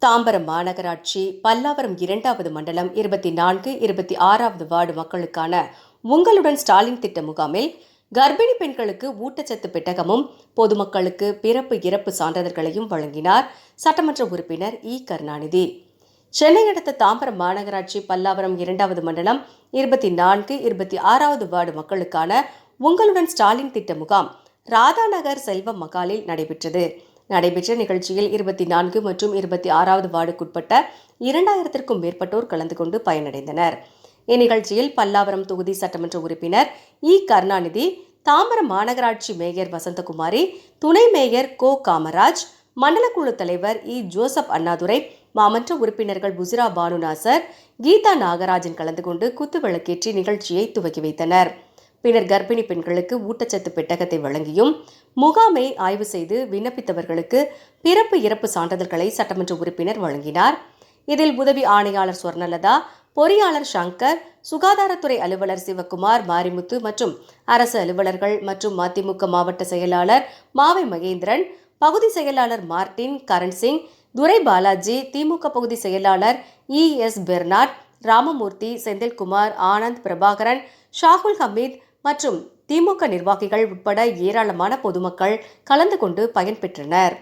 தாம்பரம் மாநகராட்சி பல்லாவரம் 2வது மண்டலம் 24, 26வது வார்டு மக்களுக்கான உங்களுடன் ஸ்டாலின் திட்ட முகாமில் கர்ப்பிணி பெண்களுக்கு ஊட்டச்சத்து பெட்டகமும் பொதுமக்களுக்கு பிறப்பு இறப்பு சான்றிதழ்களையும் வழங்கினார் சட்டமன்ற உறுப்பினர் இ. கருணாநிதி. சென்னை அடுத்த தாம்பரம் மாநகராட்சி பல்லாவரம் 2வது மண்டலம் 24, 26வது வார்டு மக்களுக்கான உங்களுடன் ஸ்டாலின் திட்ட முகாம் ராதாநகர் செல்வம் மகாலில் நடைபெற்ற நிகழ்ச்சியில் 24 மற்றும் 26வது வார்டுக்குட்பட்ட 2000க்கும் மேற்பட்டோர் கலந்து கொண்டு பயனடைந்தனர். இந்நிகழ்ச்சியில் பல்லாவரம் தொகுதி சட்டமன்ற உறுப்பினர் இ. கருணாநிதி, தாம்பரம் மாநகராட்சி மேயர் வசந்தகுமாரி, துணை மேயர் கோ. காமராஜ், மண்டல குழு தலைவர் இ. ஜோசப் அண்ணாதுரை, மாமன்ற உறுப்பினர்கள் புசிரா பானுநாசர், கீதா நாகராஜன் கலந்து கொண்டு குத்துவிளக்கேற்றி நிகழ்ச்சியை துவக்கி வைத்தனர். பின்னர் கர்ப்பிணி பெண்களுக்கு ஊட்டச்சத்து பெட்டகத்தை வழங்கியும் முகாமை ஆய்வு செய்து விண்ணப்பித்தவர்களுக்கு பிறப்பு இறப்பு சான்றிதழ்களை சட்டமன்ற உறுப்பினர் வழங்கினார். இதில் உதவி ஆணையாளர் சுவர்ணலதா, பொறியாளர் சங்கர், சுகாதாரத்துறை அலுவலர் சிவக்குமார், மாரிமுத்து மற்றும் அரசு அலுவலர்கள் மற்றும் மதிமுக மாவட்ட செயலாளர் மாவை மகேந்திரன், பகுதி செயலாளர் மார்டின், கரண்சிங், துரை பாலாஜி, திமுக பகுதி செயலாளர் இ. எஸ். பெர்னாட், ராமமூர்த்தி, செந்தில்குமார், ஆனந்த், பிரபாகரன், ஷாகுல் ஹமீத் மற்றும் திமுக நிர்வாகிகள் உட்பட ஏராளமான பொதுமக்கள் கலந்து கொண்டு பயன்பெற்றனர்.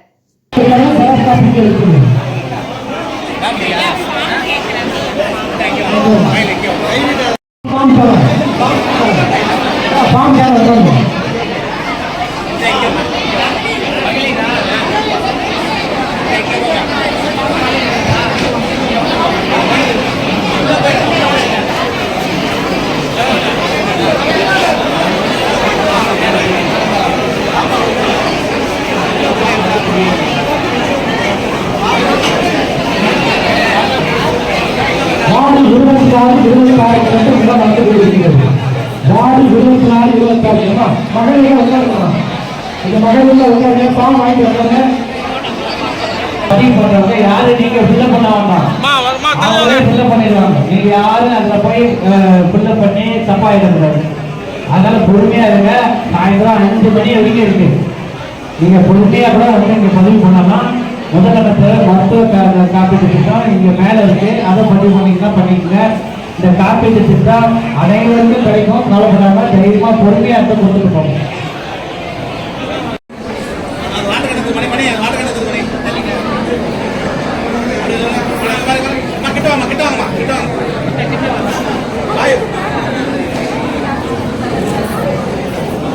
யாரு நீங்க ஃபில்அப் பண்ண வேண்டாம், அவங்களே ஃபில்அப் பண்ணிடுவாங்க. நீங்க யாரும் அதுல போய் ஃபில்அப் பண்ணி தப்பாயிடக்கூடாது. அதனால பொறுமையா இருங்க. சாயந்தரம் 5 மணி வரைக்கும் இருக்கு. நீங்க பொறுமையா கூட வந்து இங்க பதிவு பண்ணலாம். முதலமைச்சர் மருத்துவ காப்பீட்டு திட்டம் இங்க மேல இருக்கு. அதை பதிவு பண்ணிக்கங்க. இந்த காப்பீட்டு திட்டம் அனைவருக்கும் கிடைக்கும். கவலைப்படாம தைரியமா பொறுமையா இருக்க கொடுத்துட்டு போங்க.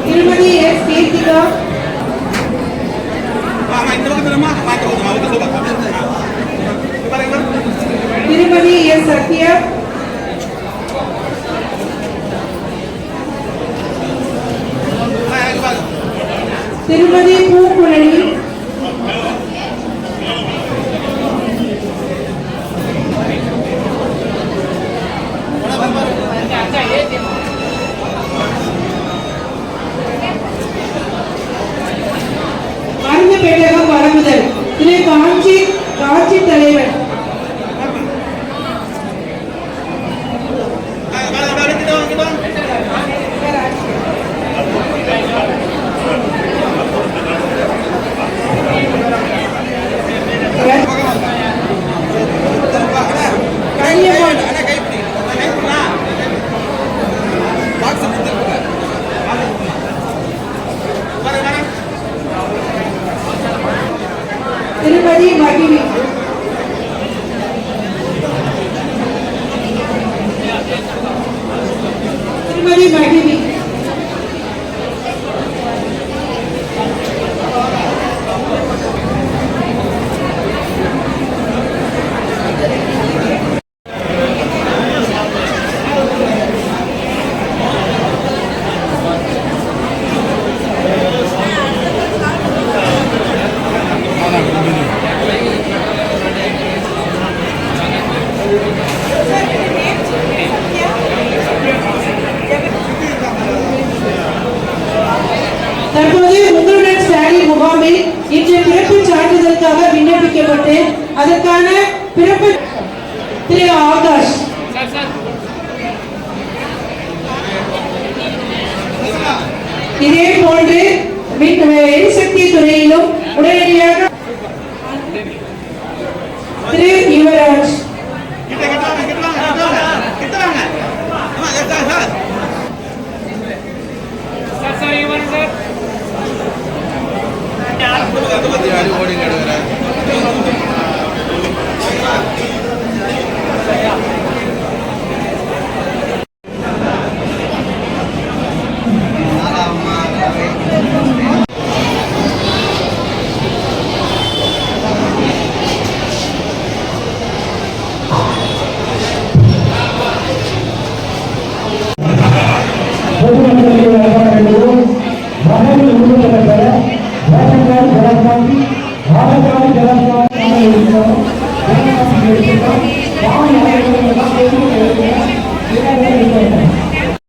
திருமதி எஸ். கீர்த்திகா, திருமதி எஸ். சத்யா, திருமதி பூக்குழலி, மருந்து பெட்டகம் வழங்குதல் திரு காட்சி தலைவர் திருமதி மகிழி, திருமதி மகிழி, தற்போது உங்களுடன் ஸ்டாலின் முகாமில் இன்று பிறப்பு சான்றிதழுக்காக விண்ணப்பிக்கப்பட்டு அதற்கான பிறப்பு திரு ஆகாஷ், இதே போன்று எரிசக்தி துறையிலும் உடனடியாக திரு யுவராஜ். ஓடிங்க